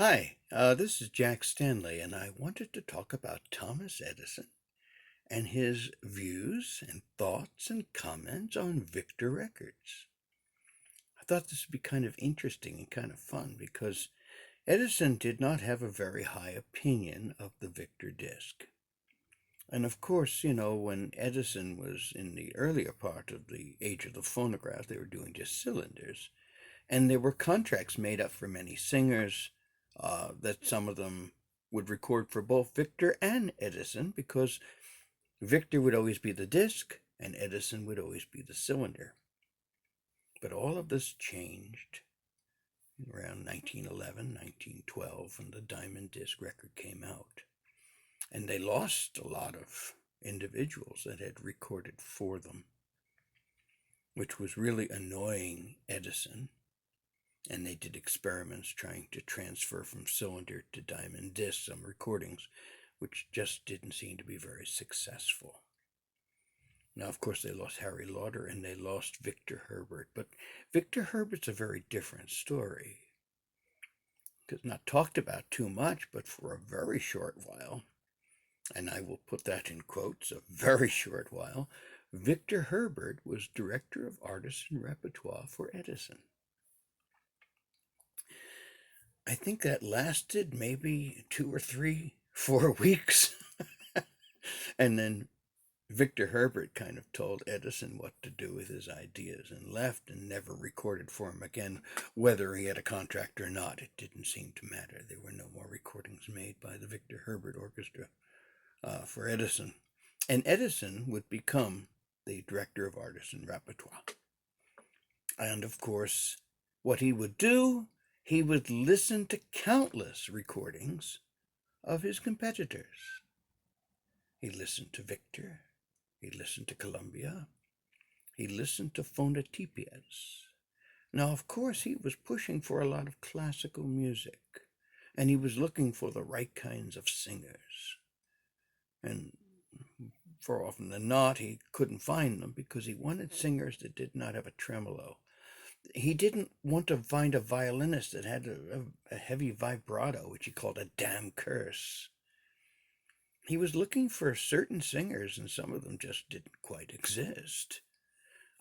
Hi, this is Jack Stanley, and I wanted to talk about Thomas Edison and his views and thoughts and comments on Victor Records. I thought this would be kind of interesting and kind of fun because Edison did not have a very high opinion of the Victor disc. And of course, when Edison was in the earlier part of the age of the phonograph, they were doing just cylinders. And there were contracts made up for many singers that some of them would record for both Victor and Edison because Victor would always be the disc and Edison would always be the cylinder. But all of this changed around 1911, 1912 when the Diamond Disc record came out. And they lost a lot of individuals that had recorded for them, which was really annoying Edison. And they did experiments trying to transfer from cylinder to diamond disc some recordings, which just didn't seem to be very successful. Now, of course, they lost Harry Lauder and they lost Victor Herbert, but Victor Herbert's a very different story. It's not talked about too much, but for a very short while, and I will put that in quotes, a very short while, Victor Herbert was director of artists and repertoire for Edison. I think that lasted maybe 2 or 3, 4 weeks. And then Victor Herbert kind of told Edison what to do with his ideas and left and never recorded for him again. Whether he had a contract or not, it didn't seem to matter. There were no more recordings made by the Victor Herbert Orchestra for Edison. And Edison would become the director of artists and repertoire. And of course, what he would do, he would listen to countless recordings of his competitors. He listened to Victor. He listened to Columbia. He listened to Fonotipias. Now, of course, he was pushing for a lot of classical music, and he was looking for the right kinds of singers. And more often than not, he couldn't find them because he wanted singers that did not have a tremolo. He didn't want to find a violinist that had a heavy vibrato, which he called a damn curse. He was looking for certain singers, and some of them just didn't quite exist.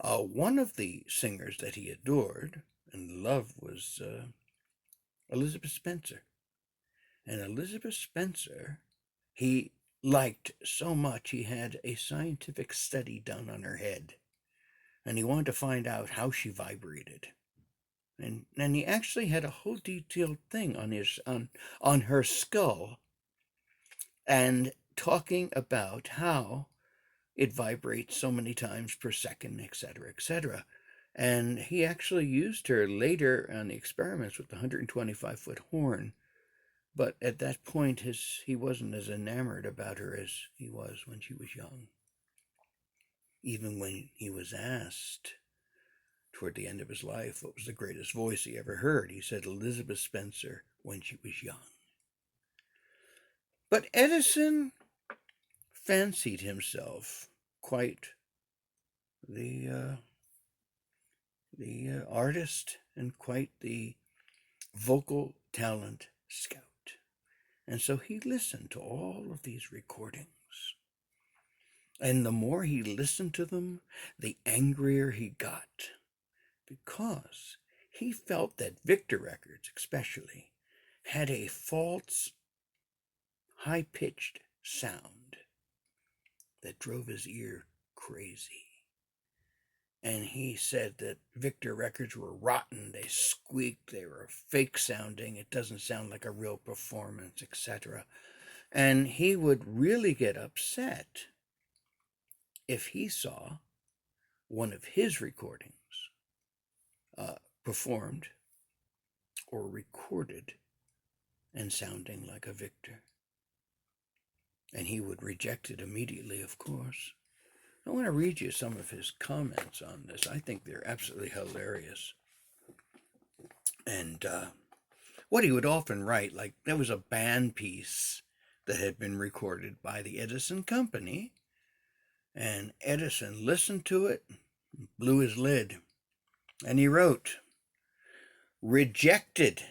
One of the singers that he adored and loved was Elizabeth Spencer. And Elizabeth Spencer, he liked so much he had a scientific study done on her head. And he wanted to find out how she vibrated. And he actually had a whole detailed thing on her skull and talking about how it vibrates so many times per second, etc., etc. And he actually used her later on the experiments with the 125-foot horn. But at that point, he wasn't as enamored about her as he was when she was young. Even when he was asked toward the end of his life what was the greatest voice he ever heard, he said Elizabeth Spencer when she was young. But Edison fancied himself quite the artist and quite the vocal talent scout. And so he listened to all of these recordings. And the more he listened to them, the angrier he got, because he felt that Victor Records, especially, had a false, high-pitched sound that drove his ear crazy. And he said that Victor Records were rotten, they squeaked, they were fake sounding, it doesn't sound like a real performance, etc. And he would really get upset if he saw one of his recordings performed or recorded and sounding like a Victor. And he would reject it immediately, of course. I want to read you some of his comments on this. I think they're absolutely hilarious. And what he would often write, like there was a band piece that had been recorded by the Edison Company, and Edison listened to it, blew his lid, and he wrote, "Rejected,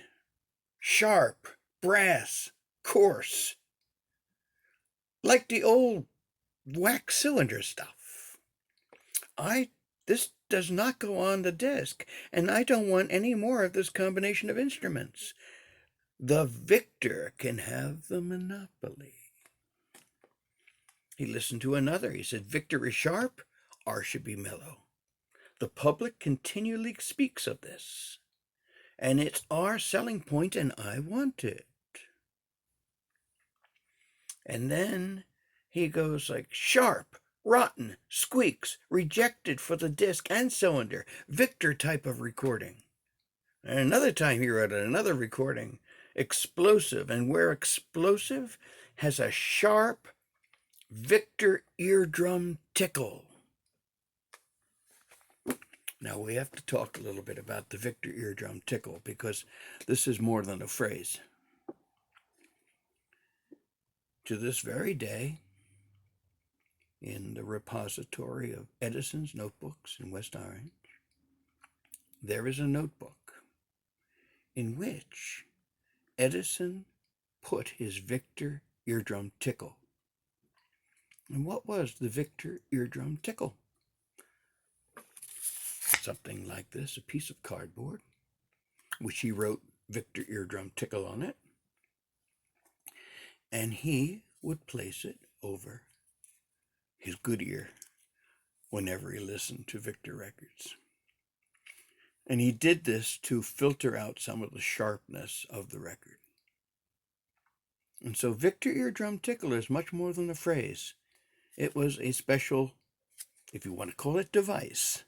sharp, brass, coarse, like the old wax cylinder stuff. This does not go on the disc, and I don't want any more of this combination of instruments. The victor can have the monopoly. He listened to another. He said, Victor is sharp, R should be mellow. The public continually speaks of this, and it's our selling point, and I want it. And then he goes like, sharp, rotten, squeaks, rejected for the disc and cylinder, Victor type of recording. And another time he wrote another recording, explosive, and where explosive has a sharp Victor eardrum tickle. Now we have to talk a little bit about the Victor eardrum tickle, because this is more than a phrase. To this very day, in the repository of Edison's notebooks in West Orange, there is a notebook in which Edison put his Victor eardrum tickle. And what was the Victor eardrum tickle? Something like this, a piece of cardboard, which he wrote Victor eardrum tickle on it, and he would place it over his good ear whenever he listened to Victor records. And he did this to filter out some of the sharpness of the record. And so Victor eardrum tickle is much more than a phrase. It was a special, if you want to call it, device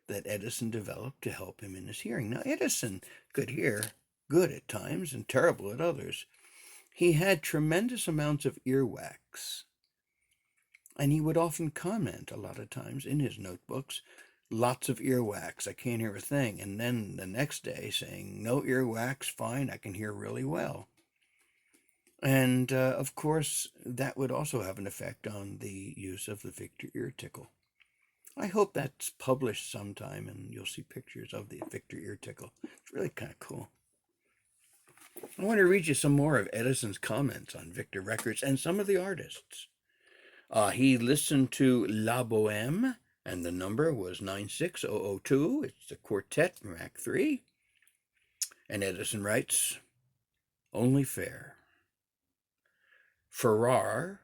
that Edison developed to help him in his hearing. Now, Edison could hear good at times and terrible at others. He had tremendous amounts of earwax, and he would often comment a lot of times in his notebooks, lots of earwax, I can't hear a thing. And then the next day saying, no earwax, fine, I can hear really well. And of course, that would also have an effect on the use of the Victor ear tickle. I hope that's published sometime and you'll see pictures of the Victor ear tickle. It's really kind of cool. I want to read you some more of Edison's comments on Victor records and some of the artists. He listened to La Bohème, and the number was 96002. It's a quartet Mach 3. And Edison writes, only fair. Farrar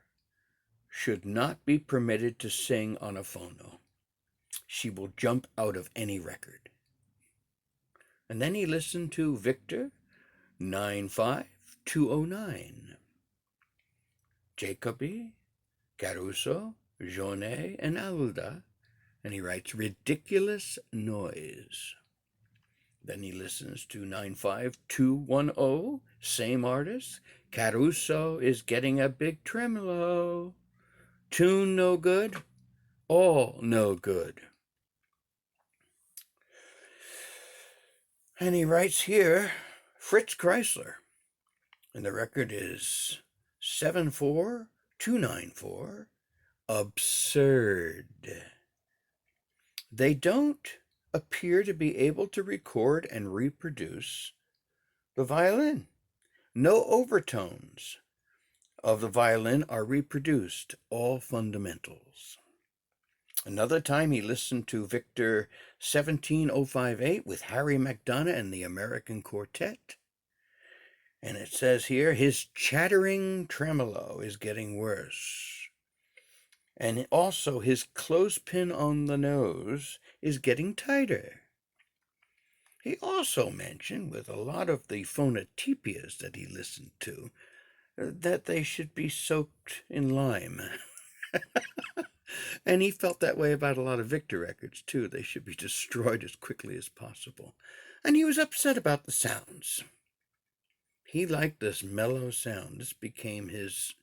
should not be permitted to sing on a phono. She will jump out of any record. And then he listened to Victor 95209. Jacobi, Caruso, Jaunet, and Alda. And he writes, ridiculous noise. Then he listens to 95210, same artist. Caruso is getting a big tremolo. Tune no good, all no good. And he writes here, Fritz Kreisler, and the record is 74294, absurd. They don't appear to be able to record and reproduce the violin. No overtones of the violin are reproduced, all fundamentals. Another time he listened to Victor 17058 with Harry McDonough and the American Quartet. And it says here, his chattering tremolo is getting worse. And also his clothespin on the nose is getting tighter. He also mentioned, with a lot of the Fonotipias that he listened to, that they should be soaked in lime. And he felt that way about a lot of Victor records, too. They should be destroyed as quickly as possible. And he was upset about the sounds. He liked this mellow sound. This became his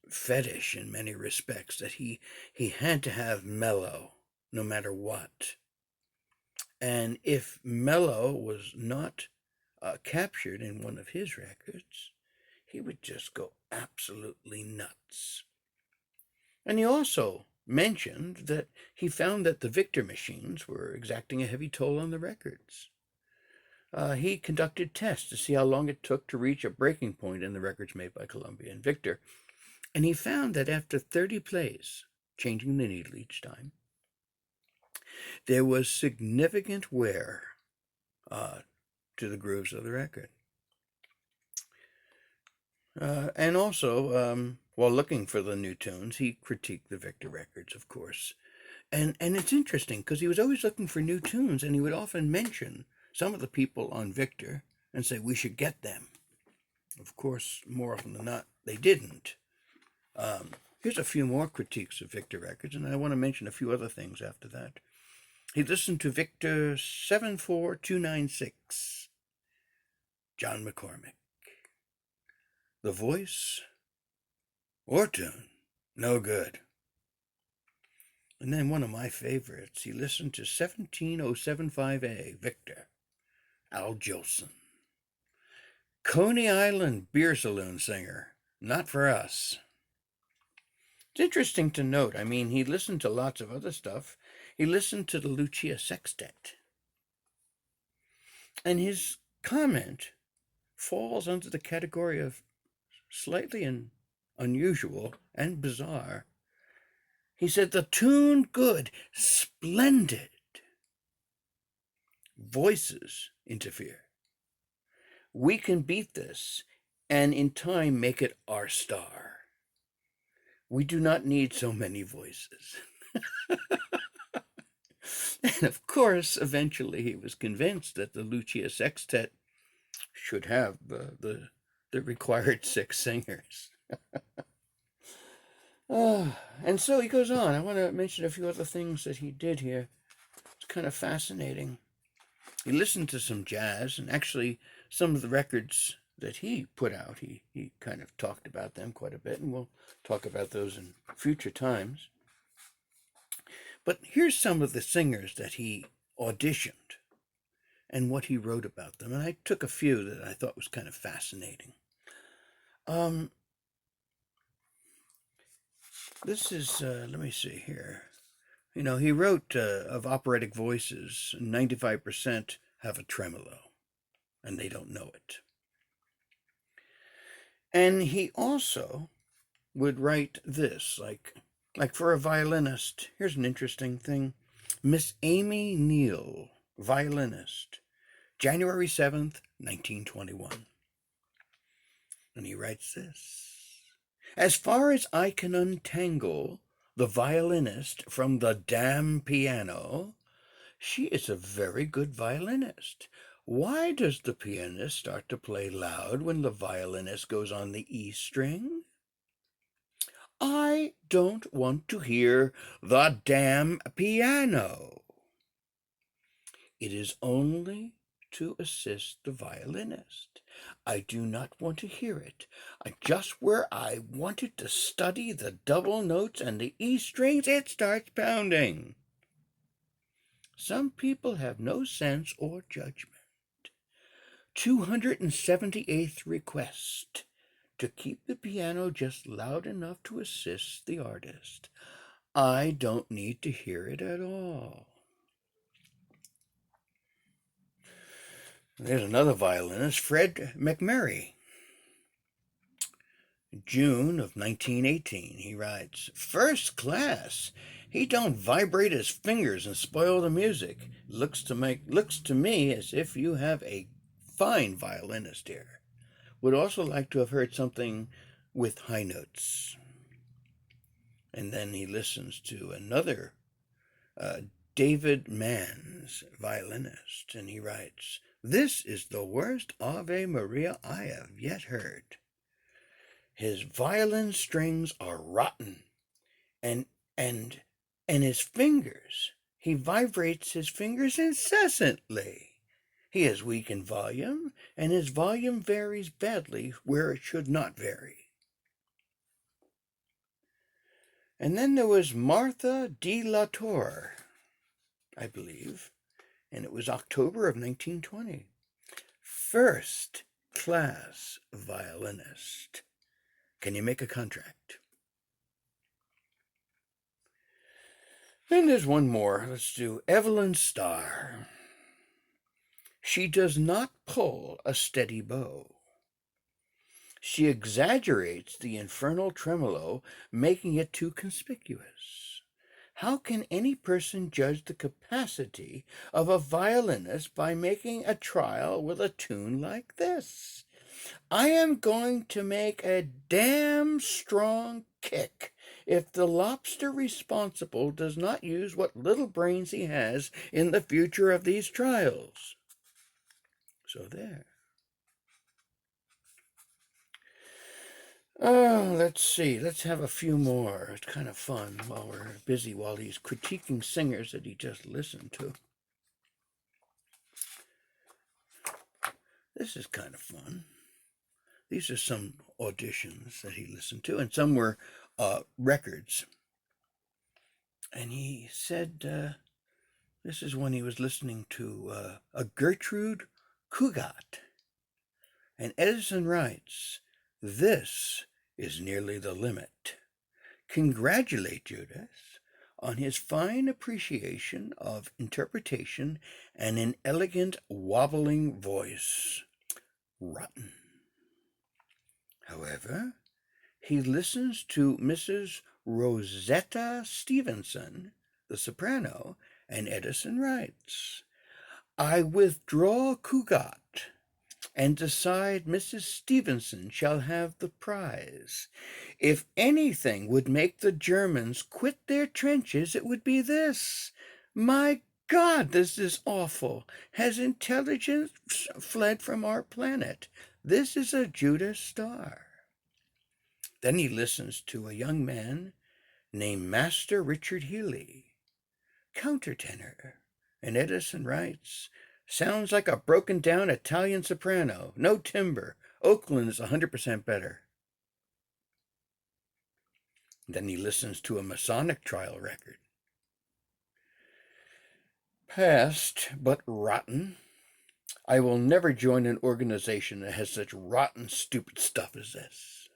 fetish in many respects, that he had to have mellow no matter what. And if mellow was not captured in one of his records, he would just go absolutely nuts. And he also mentioned that he found that the Victor machines were exacting a heavy toll on the records. he conducted tests to see how long it took to reach a breaking point in the records made by Columbia and Victor. And he found that after 30 plays, changing the needle each time, there was significant wear to the grooves of the record. And also, while looking for the new tunes, he critiqued the Victor records, of course. And it's interesting because he was always looking for new tunes, and he would often mention some of the people on Victor and say, we should get them. Of course, more often than not, they didn't. Here's a few more critiques of Victor records, and I want to mention a few other things after that. He listened to Victor 74296, John McCormick. The voice or tune, no good. And then one of my favorites, he listened to 17075A, Victor, Al Jolson. Coney Island beer saloon singer, not for us. It's interesting to note, I mean, he listened to lots of other stuff. He listened to the Lucia Sextet. And his comment falls under the category of slightly unusual and bizarre. He said, the tune good, splendid. Voices interfere. We can beat this and in time make it our star. We do not need so many voices. And of course, eventually he was convinced that the Lucia Sextet should have the required 6 singers. And so he goes on. I want to mention a few other things that he did here. It's kind of fascinating. He listened to some jazz, and actually some of the records that he put out, he kind of talked about them quite a bit, and we'll talk about those in future times. But here's some of the singers that he auditioned and what he wrote about them. And I took a few that I thought was kind of fascinating. This is, let me see here. You know, he wrote of operatic voices, 95% have a tremolo, and they don't know it. And he also would write this, like for a violinist. Here's an interesting thing. Miss Amy Neal, violinist, January 7th, 1921. And he writes this. As far as I can untangle the violinist from the damn piano, she is a very good violinist. Why does the pianist start to play loud when the violinist goes on the E string? I don't want to hear the damn piano. It is only to assist the violinist. I do not want to hear it. Just where I wanted to study the double notes and the E strings, it starts pounding. Some people have no sense or judgment. 278th request, to keep the piano just loud enough to assist the artist. I don't need to hear it at all. There's another violinist, Fred McMurray. June of 1918, he writes, first class. He don't vibrate his fingers and spoil the music. Looks to me as if you have a fine violinist here. Would also like to have heard something with high notes. And then he listens to another David Mann's violinist, and he writes, this is the worst Ave Maria I have yet heard. His violin strings are rotten, and his fingers, he vibrates his fingers incessantly. He is weak in volume, and his volume varies badly where it should not vary. And then there was Martha de la Torre, I believe, and it was October of 1920. First class violinist. Can you make a contract? Then there's one more. Let's do Evelyn Starr. She does not pull a steady bow. She exaggerates the infernal tremolo, making it too conspicuous. How can any person judge the capacity of a violinist by making a trial with a tune like this? I am going to make a damn strong kick if the lobster responsible does not use what little brains he has in the future of these trials. So there. Oh, let's see. Let's have a few more. It's kind of fun while we're busy while he's critiquing singers that he just listened to. This is kind of fun. These are some auditions that he listened to, and some were records. And he said this is when he was listening to a Gertrude Cugat. And Edison writes, "This is nearly the limit. Congratulate Judas on his fine appreciation of interpretation and an elegant wobbling voice. Rotten." However, he listens to Mrs. Rosetta Stevenson, the soprano, and Edison writes, "I withdraw Cugat and decide Mrs. Stevenson shall have the prize. If anything would make the Germans quit their trenches, it would be this. My God, this is awful. Has intelligence fled from our planet? This is a Judas star." Then he listens to a young man named Master Richard Healy, countertenor, and Edison writes, "Sounds like a broken down Italian soprano. No timbre. Oakland is 100% better." Then he listens to a Masonic trial record. "Past, but rotten. I will never join an organization that has such rotten, stupid stuff as this."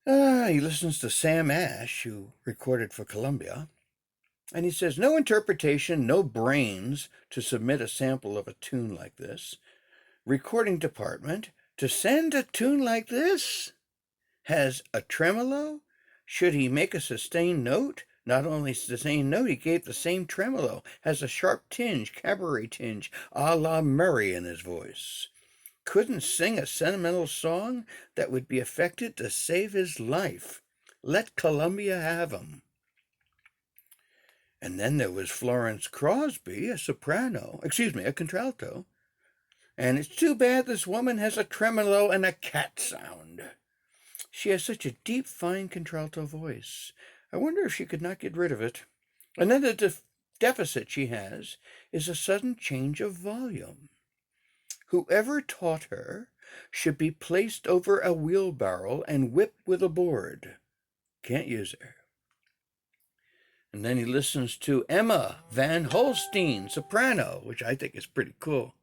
He listens to Sam Ash, who recorded for Columbia, and he says, "No interpretation, no brains to submit a sample of a tune like this. Recording department, to send a tune like this? Has a tremolo? Should he make a sustained note? Not only sustained note, he gave the same tremolo. Has a sharp tinge, cabaret tinge, a la Murray in his voice. Couldn't sing a sentimental song that would be affected to save his life. Let Columbia have him." And then there was Florence Crosby, a contralto. "And it's too bad this woman has a tremolo and a cat sound. She has such a deep, fine contralto voice. I wonder if she could not get rid of it. And then the deficit she has is a sudden change of volume. Whoever taught her should be placed over a wheelbarrow and whipped with a board. Can't use her." And then he listens to Emma Van Holstein, soprano, which I think is pretty cool.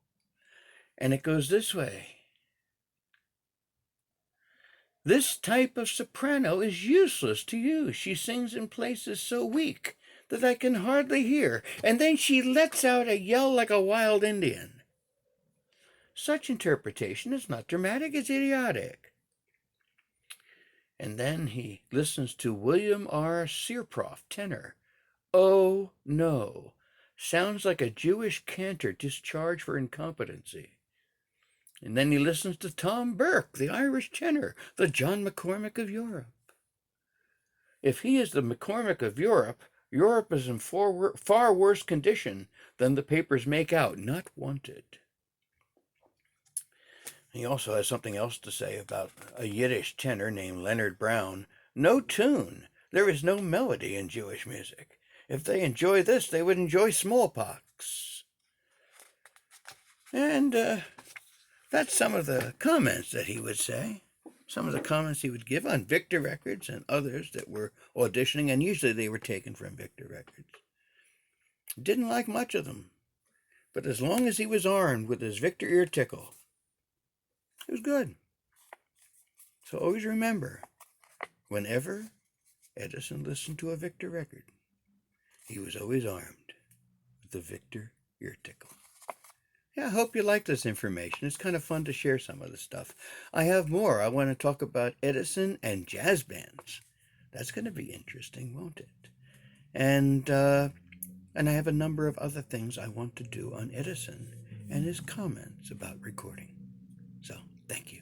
And it goes this way. "This type of soprano is useless to use. She sings in places so weak that I can hardly hear, and then she lets out a yell like a wild Indian. Such interpretation is not dramatic, it's idiotic." And then he listens to William R. Searproff, tenor. "Oh, no. Sounds like a Jewish cantor discharged for incompetency." And then he listens to Tom Burke, the Irish tenor, the John McCormack of Europe. If he is the McCormack of Europe, Europe is in far worse condition than the papers make out. Not wanted. He also has something else to say about a Yiddish tenor named Leonard Brown. "No tune. There is no melody in Jewish music. If they enjoy this, they would enjoy smallpox." And that's some of the comments that he would say. Some of the comments he would give on Victor Records and others that were auditioning, and usually they were taken from Victor Records. Didn't like much of them. But as long as he was armed with his Victor ear tickle, it was good. So always remember, whenever Edison listened to a Victor record, he was always armed the Victor ear tickle. Yeah, I hope you like this information. It's kind of fun to share some of the stuff. I have more. I want to talk about Edison and jazz bands. That's going to be interesting, won't it? And and I have a number of other things I want to do on Edison and his comments about recording. So, thank you.